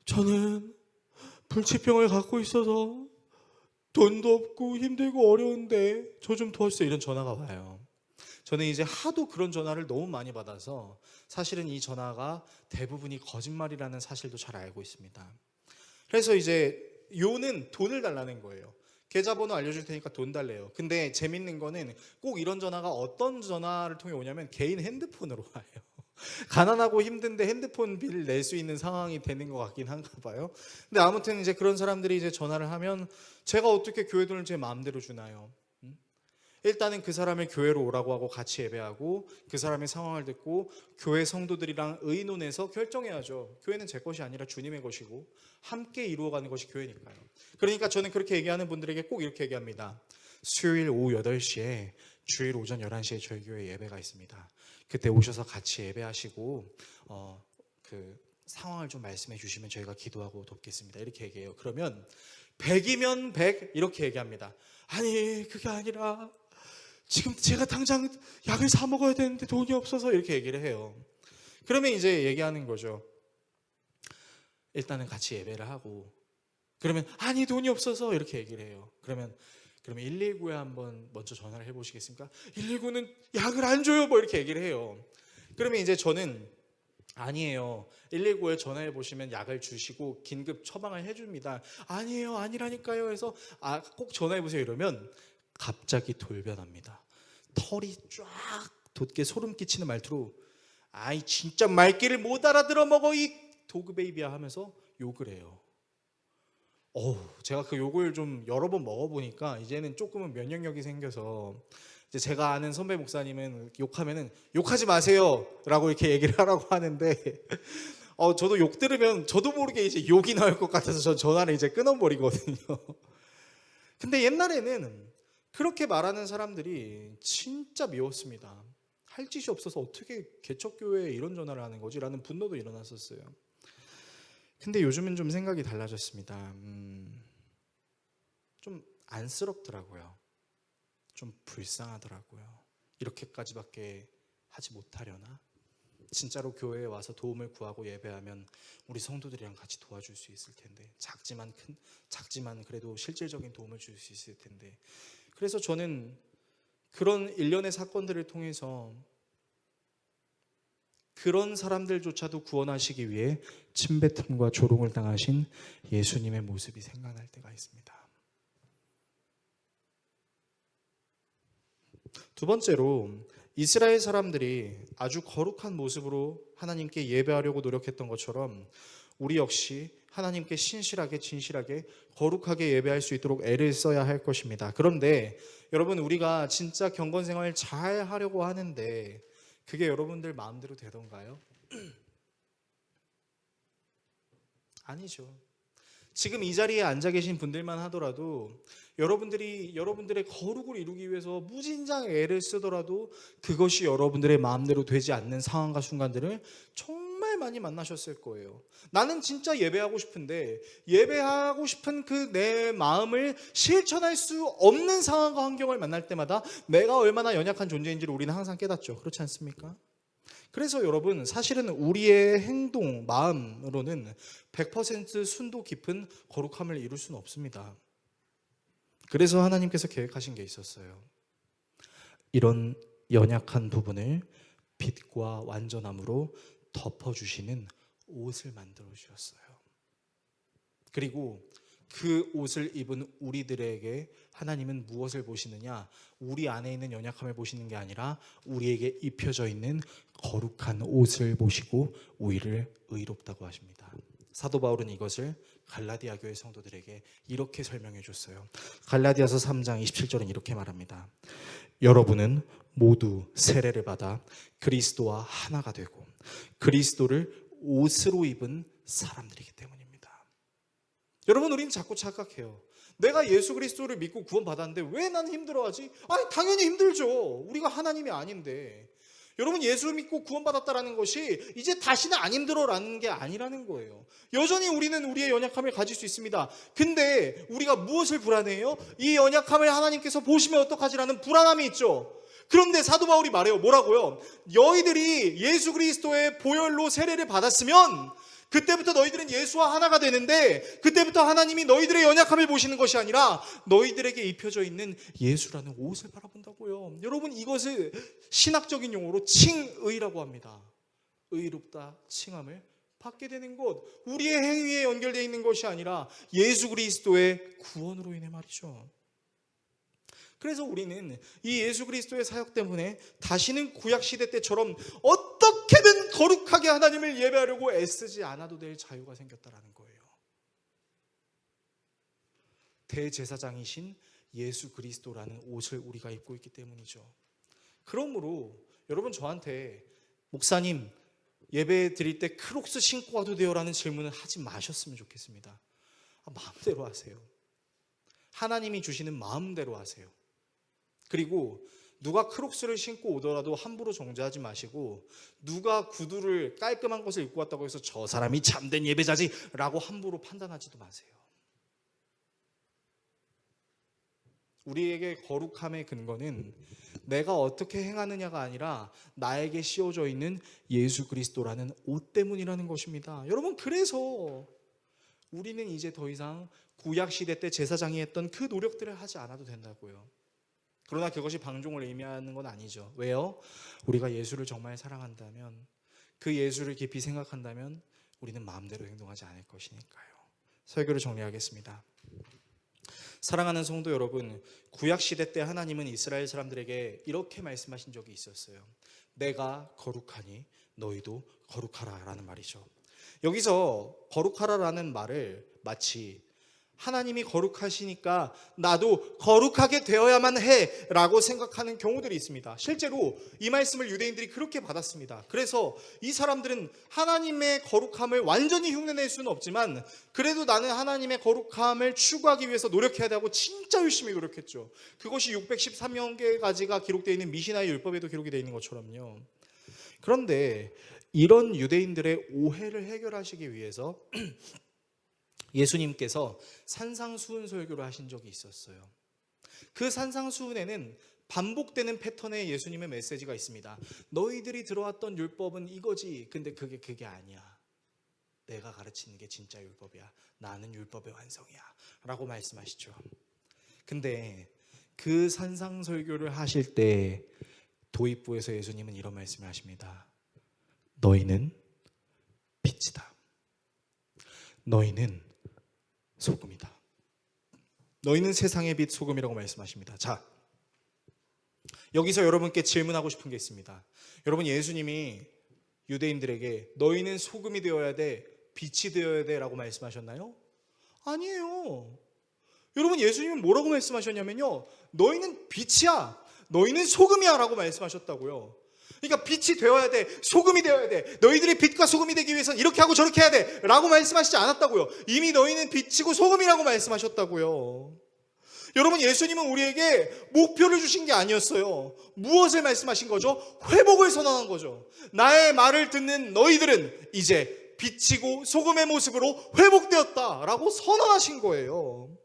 저는 불치병을 갖고 있어서 돈도 없고 힘들고 어려운데 저 좀 도와주세요. 이런 전화가 와요. 저는 이제 하도 그런 전화를 너무 많이 받아서 사실은 이 전화가 대부분이 거짓말이라는 사실도 잘 알고 있습니다. 그래서 이제 요는 돈을 달라는 거예요. 계좌번호 알려줄 테니까 돈 달래요. 근데 재밌는 거는 꼭 이런 전화가 어떤 전화를 통해 오냐면 개인 핸드폰으로 와요. 가난하고 힘든데 핸드폰 비를 낼 수 있는 상황이 되는 것 같긴 한가 봐요. 근데 아무튼 이제 그런 사람들이 이제 전화를 하면 제가 어떻게 교회 돈을 제 마음대로 주나요? 일단은 그 사람을 교회로 오라고 하고 같이 예배하고 그 사람의 상황을 듣고 교회 성도들이랑 의논해서 결정해야죠. 교회는 제 것이 아니라 주님의 것이고 함께 이루어가는 것이 교회니까요. 그러니까 저는 그렇게 얘기하는 분들에게 꼭 이렇게 얘기합니다. 수요일 오후 8시에 주일 오전 11시에 저희 교회 예배가 있습니다. 그때 오셔서 같이 예배하시고 그 상황을 좀 말씀해 주시면 저희가 기도하고 돕겠습니다. 이렇게 얘기해요. 그러면 100이면 100 이렇게 얘기합니다. 아니 그게 아니라 지금 제가 당장 약을 사 먹어야 되는데 돈이 없어서 이렇게 얘기를 해요. 그러면 이제 얘기하는 거죠. 일단은 같이 예배를 하고 그러면 아니 돈이 없어서 이렇게 얘기를 해요. 그러면 119에 한번 먼저 전화를 해보시겠습니까? 119는 약을 안 줘요 뭐 이렇게 얘기를 해요. 그러면 이제 저는 아니에요. 119에 전화해 보시면 약을 주시고 긴급 처방을 해줍니다. 아니에요, 아니라니까요. 해서 꼭 전화해 보세요. 이러면 갑자기 돌변합니다. 털이 쫙 돋게 소름 끼치는 말투로 아이 진짜 말귀를 못 알아들어 먹어 이 도그 베이비야 하면서 욕을 해요. 제가 그 욕을 좀 여러 번 먹어보니까 이제는 조금은 면역력이 생겨서 이제 제가 아는 선배 목사님은 욕하면은 욕하지 마세요 라고 이렇게 얘기를 하라고 하는데 저도 욕 들으면 저도 모르게 이제 욕이 나올 것 같아서 전 전화를 이제 끊어버리거든요. 근데 옛날에는 그렇게 말하는 사람들이 진짜 미웠습니다. 할 짓이 없어서 어떻게 개척교회에 이런 전화를 하는 거지? 라는 분노도 일어났었어요. 근데 요즘은 좀 생각이 달라졌습니다. 좀 안쓰럽더라고요. 좀 불쌍하더라고요. 이렇게까지밖에 하지 못하려나? 진짜로 교회에 와서 도움을 구하고 예배하면 우리 성도들이랑 같이 도와줄 수 있을 텐데 작지만 그래도 실질적인 도움을 줄 수 있을 텐데 그래서 저는 그런 일련의 사건들을 통해서 그런 사람들조차도 구원하시기 위해 침뱉음과 조롱을 당하신 예수님의 모습이 생각날 때가 있습니다. 두 번째로 이스라엘 사람들이 아주 거룩한 모습으로 하나님께 예배하려고 노력했던 것처럼 우리 역시 하나님께 신실하게 진실하게 거룩하게 예배할 수 있도록 애를 써야 할 것입니다. 그런데 여러분 우리가 진짜 경건생활을 잘 하려고 하는데 그게 여러분들 마음대로 되던가요? 아니죠. 지금 이 자리에 앉아 계신 분들만 하더라도 여러분들의 거룩을 이루기 위해서 무진장 애를 쓰더라도 그것이 여러분들의 마음대로 되지 않는 상황과 순간들을 정말 많이 만나셨을 거예요. 나는 진짜 예배하고 싶은데 예배하고 싶은 그 내 마음을 실천할 수 없는 상황과 환경을 만날 때마다 내가 얼마나 연약한 존재인지를 우리는 항상 깨닫죠. 그렇지 않습니까? 그래서 여러분 사실은 우리의 행동, 마음으로는 100% 순도 깊은 거룩함을 이룰 수는 없습니다. 그래서 하나님께서 계획하신 게 있었어요. 이런 연약한 부분을 빛과 완전함으로 덮어주시는 옷을 만들어 주셨어요. 그리고 그 옷을 입은 우리들에게 하나님은 무엇을 보시느냐? 우리 안에 있는 연약함을 보시는 게 아니라 우리에게 입혀져 있는 거룩한 옷을 보시고 우리를 의롭다고 하십니다. 사도 바울은 이것을 갈라디아 교회 성도들에게 이렇게 설명해 줬어요. 갈라디아서 3장 27절은 이렇게 말합니다. 여러분은 모두 세례를 받아 그리스도와 하나가 되고 그리스도를 옷으로 입은 사람들이기 때문입니다. 여러분 우리는 자꾸 착각해요. 내가 예수 그리스도를 믿고 구원받았는데 왜 나는 힘들어하지? 아니 당연히 힘들죠. 우리가 하나님이 아닌데. 여러분 예수 믿고 구원받았다라는 것이 이제 다시는 안 힘들어라는 게 아니라는 거예요. 여전히 우리는 우리의 연약함을 가질 수 있습니다. 근데 우리가 무엇을 불안해요? 이 연약함을 하나님께서 보시면 어떡하지라는 불안함이 있죠. 그런데 사도 바울이 말해요. 뭐라고요? 너희들이 예수 그리스도의 보혈로 세례를 받았으면 그때부터 너희들은 예수와 하나가 되는데 그때부터 하나님이 너희들의 연약함을 보시는 것이 아니라 너희들에게 입혀져 있는 예수라는 옷을 바라본다고요. 여러분 이것을 신학적인 용어로 칭의라고 합니다. 의롭다 칭함을 받게 되는 것, 우리의 행위에 연결되어 있는 것이 아니라 예수 그리스도의 구원으로 인해 말이죠. 그래서 우리는 이 예수 그리스도의 사역 때문에 다시는 구약시대 때처럼 어떻게든 거룩하게 하나님을 예배하려고 애쓰지 않아도 될 자유가 생겼다는 거예요. 대제사장이신 예수 그리스도라는 옷을 우리가 입고 있기 때문이죠. 그러므로 여러분 저한테 목사님 예배 드릴 때 크록스 신고 와도 돼요? 라는 질문을 하지 마셨으면 좋겠습니다. 마음대로 하세요. 하나님이 주시는 마음대로 하세요. 그리고 누가 크록스를 신고 오더라도 함부로 정죄하지 마시고, 누가 구두를 깔끔한 것을 입고 왔다고 해서 저 사람이 참된 예배자지 라고 함부로 판단하지도 마세요. 우리에게 거룩함의 근거는 내가 어떻게 행하느냐가 아니라 나에게 씌워져 있는 예수 그리스도라는 옷 때문이라는 것입니다. 여러분, 그래서 우리는 이제 더 이상 구약시대 때 제사장이 했던 그 노력들을 하지 않아도 된다고요. 그러나 그것이 방종을 의미하는 건 아니죠. 왜요? 우리가 예수를 정말 사랑한다면, 그 예수를 깊이 생각한다면 우리는 마음대로 행동하지 않을 것이니까요. 설교를 정리하겠습니다. 사랑하는 성도 여러분, 구약시대 때 하나님은 이스라엘 사람들에게 이렇게 말씀하신 적이 있었어요. 내가 거룩하니 너희도 거룩하라 라는 말이죠. 여기서 거룩하라 라는 말을 마치 하나님이 거룩하시니까 나도 거룩하게 되어야만 해 라고 생각하는 경우들이 있습니다. 실제로 이 말씀을 유대인들이 그렇게 받았습니다. 그래서 이 사람들은 하나님의 거룩함을 완전히 흉내낼 수는 없지만 그래도 나는 하나님의 거룩함을 추구하기 위해서 노력해야 되고 진짜 열심히 노력했죠. 그것이 613명까지가 기록되어 있는 미시나의 율법에도 기록이 되어 있는 것처럼요. 그런데 이런 유대인들의 오해를 해결하시기 위해서 예수님께서 산상수훈 설교를 하신 적이 있었어요. 그 산상수훈에는 반복되는 패턴의 예수님의 메시지가 있습니다. 너희들이 들어왔던 율법은 이거지. 근데 그게 아니야. 내가 가르치는 게 진짜 율법이야. 나는 율법의 완성이야 라고 말씀하시죠. 근데 그 산상설교를 하실 때 도입부에서 예수님은 이런 말씀을 하십니다. 너희는 빛이다. 너희는 소금이다. 너희는 세상의 빛 소금이라고 말씀하십니다. 자, 여기서 여러분께 질문하고 싶은 게 있습니다. 여러분, 예수님이 유대인들에게 너희는 소금이 되어야 돼, 빛이 되어야 돼 라고 말씀하셨나요? 아니에요. 여러분, 예수님은 뭐라고 말씀하셨냐면요, 너희는 빛이야, 너희는 소금이야 라고 말씀하셨다고요. 그러니까 빛이 되어야 돼, 소금이 되어야 돼, 너희들이 빛과 소금이 되기 위해서는 이렇게 하고 저렇게 해야 돼 라고 말씀하시지 않았다고요. 이미 너희는 빛이고 소금이라고 말씀하셨다고요. 여러분, 예수님은 우리에게 목표를 주신 게 아니었어요. 무엇을 말씀하신 거죠? 회복을 선언한 거죠. 나의 말을 듣는 너희들은 이제 빛이고 소금의 모습으로 회복되었다라고 선언하신 거예요.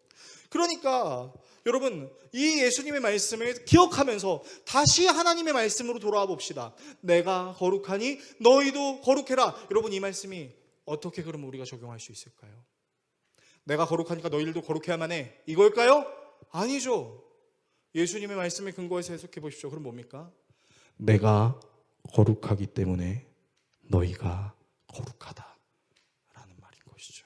그러니까 여러분, 이 예수님의 말씀을 기억하면서 다시 하나님의 말씀으로 돌아와 봅시다. 내가 거룩하니 너희도 거룩해라. 여러분, 이 말씀이 어떻게 그럼 우리가 적용할 수 있을까요? 내가 거룩하니까 너희들도 거룩해야만 해, 이걸까요? 아니죠. 예수님의 말씀을 근거해서 해석해 보십시오. 그럼 뭡니까? 내가 거룩하기 때문에 너희가 거룩하다 라는 말인 것이죠.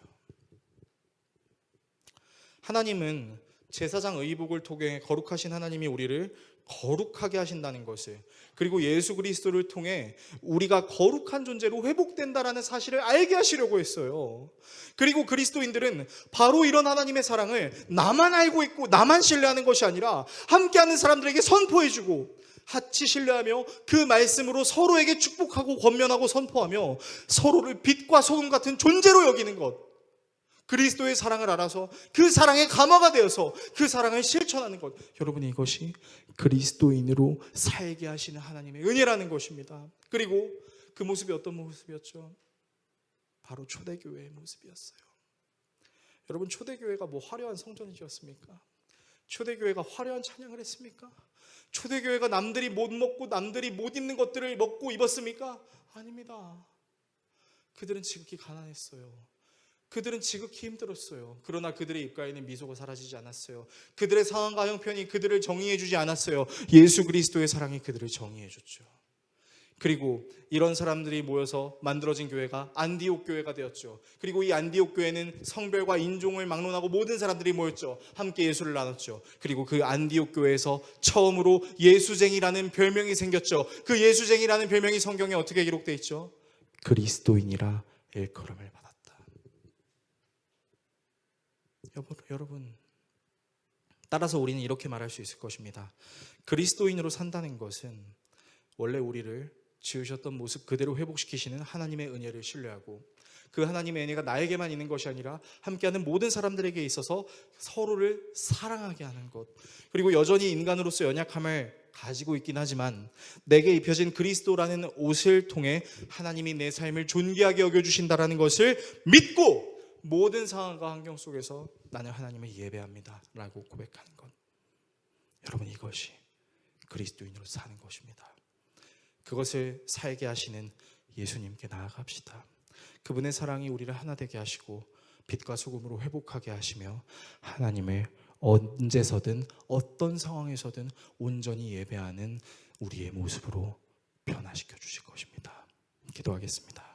하나님은 제사장 의복을 통해 거룩하신 하나님이 우리를 거룩하게 하신다는 것을, 그리고 예수 그리스도를 통해 우리가 거룩한 존재로 회복된다라는 사실을 알게 하시려고 했어요. 그리고 그리스도인들은 바로 이런 하나님의 사랑을 나만 알고 있고 나만 신뢰하는 것이 아니라 함께하는 사람들에게 선포해주고 같이 신뢰하며 그 말씀으로 서로에게 축복하고 권면하고 선포하며 서로를 빛과 소금 같은 존재로 여기는 것, 그리스도의 사랑을 알아서 그 사랑의 감화가 되어서 그 사랑을 실천하는 것, 여러분, 이것이 그리스도인으로 살게 하시는 하나님의 은혜라는 것입니다. 그리고 그 모습이 어떤 모습이었죠? 바로 초대교회의 모습이었어요. 여러분, 초대교회가 뭐 화려한 성전을 지었습니까? 초대교회가 화려한 찬양을 했습니까? 초대교회가 남들이 못 먹고 남들이 못 입는 것들을 먹고 입었습니까? 아닙니다. 그들은 지극히 가난했어요. 그들은 지극히 힘들었어요. 그러나 그들의 입가에는 미소가 사라지지 않았어요. 그들의 상황과 형편이 그들을 정의해 주지 않았어요. 예수 그리스도의 사랑이 그들을 정의해 줬죠. 그리고 이런 사람들이 모여서 만들어진 교회가 안디옥 교회가 되었죠. 그리고 이 안디옥 교회는 성별과 인종을 막론하고 모든 사람들이 모였죠. 함께 예수를 나눴죠. 그리고 그 안디옥 교회에서 처음으로 예수쟁이라는 별명이 생겼죠. 그 예수쟁이라는 별명이 성경에 어떻게 기록되어 있죠? 그리스도인이라 일컬음을 받았다. 여러분, 따라서 우리는 이렇게 말할 수 있을 것입니다. 그리스도인으로 산다는 것은 원래 우리를 지으셨던 모습 그대로 회복시키시는 하나님의 은혜를 신뢰하고, 그 하나님의 은혜가 나에게만 있는 것이 아니라 함께하는 모든 사람들에게 있어서 서로를 사랑하게 하는 것, 그리고 여전히 인간으로서 연약함을 가지고 있긴 하지만 내게 입혀진 그리스도라는 옷을 통해 하나님이 내 삶을 존귀하게 여겨주신다라는 것을 믿고 모든 상황과 환경 속에서 나는 하나님을 예배합니다 라고 고백하는 것, 여러분, 이것이 그리스도인으로 사는 것입니다. 그것을 살게 하시는 예수님께 나아갑시다. 그분의 사랑이 우리를 하나 되게 하시고 빛과 소금으로 회복하게 하시며 하나님을 언제서든 어떤 상황에서든 온전히 예배하는 우리의 모습으로 변화시켜 주실 것입니다. 기도하겠습니다.